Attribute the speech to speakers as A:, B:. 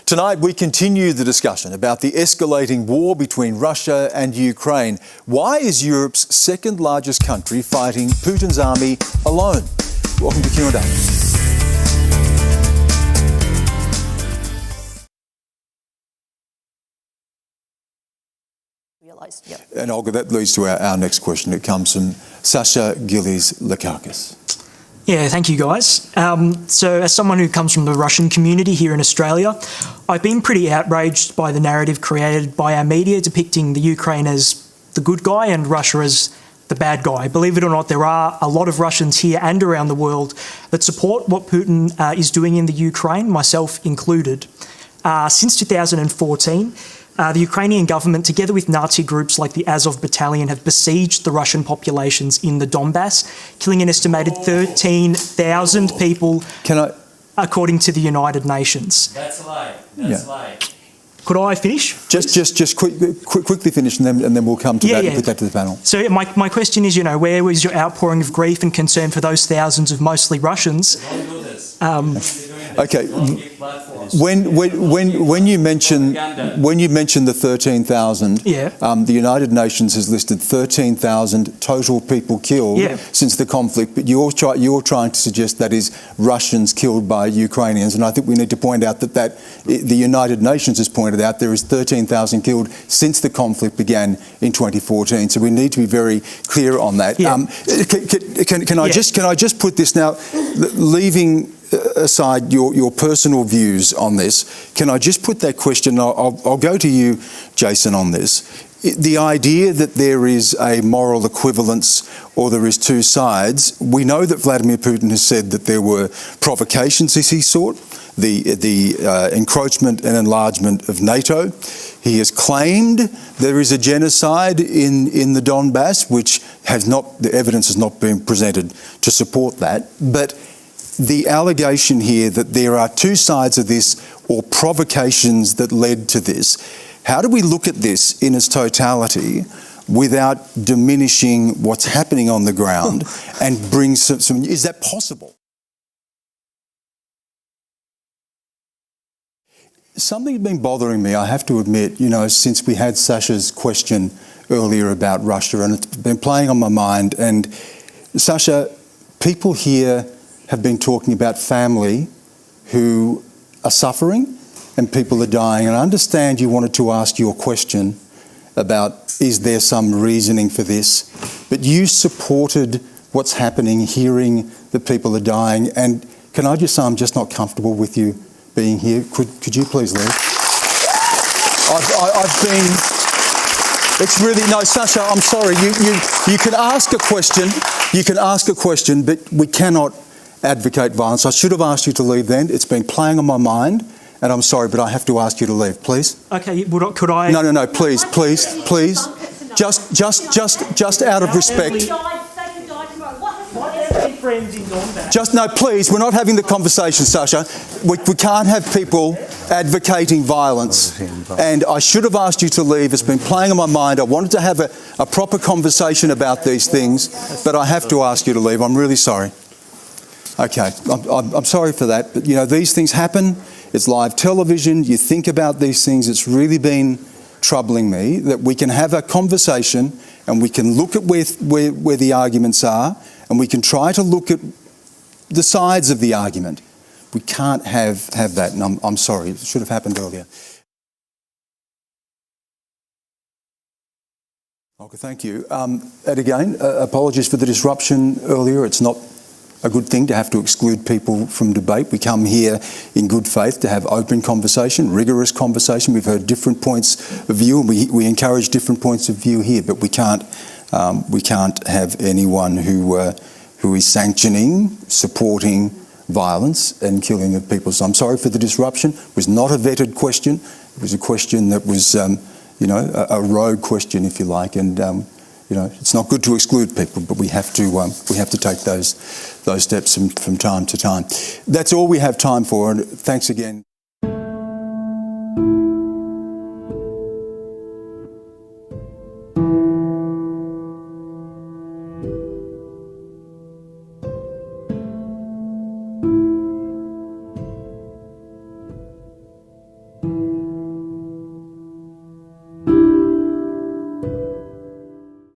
A: Tonight we continue the discussion about the escalating war between Russia and Ukraine. Why is Europe's second largest country fighting Putin's army alone? Welcome to Q&A. And Olga, that leads to our next question. It comes from Sasha Gillies-Lakakis.
B: Yeah, thank you guys. So as someone who comes from the Russian community here in Australia, I've been pretty outraged by the narrative created by our media depicting the Ukraine as the good guy and Russia as the bad guy. Believe it or not, there are a lot of Russians here and around the world that support what Putin is doing in the Ukraine, myself included. Since 2014, the Ukrainian government, together with Nazi groups like the Azov Battalion, have besieged the Russian populations in the Donbass, killing an estimated 13,000 people, according to the United Nations.
C: That's a lie. That's a lie.
B: Could I finish?
A: Just quickly finish, and then we'll come to that and put that to the panel.
B: So my question is, where was your outpouring of grief and concern for those thousands of mostly Russians?
A: Okay. When you mention the 13,000, the United Nations has listed 13,000 total people killed since the conflict, but you're trying to suggest that is Russians killed by Ukrainians, and I think we need to point out that the United Nations has pointed out there is 13,000 killed since the conflict began in 2014. So we need to be very clear on that. Can I just put this now, leaving aside your personal views on this, can I just put that question, I'll go to you, Jason, on this. The idea that there is a moral equivalence or there is two sides, we know that Vladimir Putin has said that there were provocations as he sought, the encroachment and enlargement of NATO. He has claimed there is a genocide in the Donbass, which the evidence has not been presented to support that. But the allegation here that there are two sides of this or provocations that led to this, how do we look at this in its totality without diminishing what's happening on the ground and bring some is that possible? Something's been bothering me, I have to admit, since we had Sasha's question earlier about Russia, and it's been playing on my mind. And Sasha, people here have been talking about family who are suffering and people are dying. And I understand you wanted to ask your question about, is there some reasoning for this? But you supported what's happening, hearing that people are dying. And can I just say I'm just not comfortable with you being here? Could you please leave? It's really, no, Sasha, I'm sorry. You can ask a question, but we cannot advocate violence. I should have asked you to leave then. It's been playing on my mind, and I'm sorry, but I have to ask you to leave, please.
B: Okay, could I?
A: No, please. Just out of respect. Please, we're not having the conversation, Sasha. We can't have people advocating violence. And I should have asked you to leave. It's been playing on my mind. I wanted to have a proper conversation about these things, but I have to ask you to leave. I'm really sorry. Okay, I'm sorry for that, but these things happen. It's live television. You think about these things. It's really been troubling me that we can have a conversation and we can look at where the arguments are, and we can try to look at the sides of the argument. We can't have that, and I'm sorry. It should have happened earlier. Okay, thank you. And again, apologies for the disruption earlier. It's not a good thing to have to exclude people from debate. We come here in good faith to have open conversation, rigorous conversation. We've heard different points of view, and we encourage different points of view here, but we can't have anyone who is sanctioning, supporting violence and killing of people. So I'm sorry for the disruption. It was not a vetted question. It was a question that was, a rogue question, if you like, and it's not good to exclude people, but we have to take those steps from time to time. That's all we have time for, and thanks again.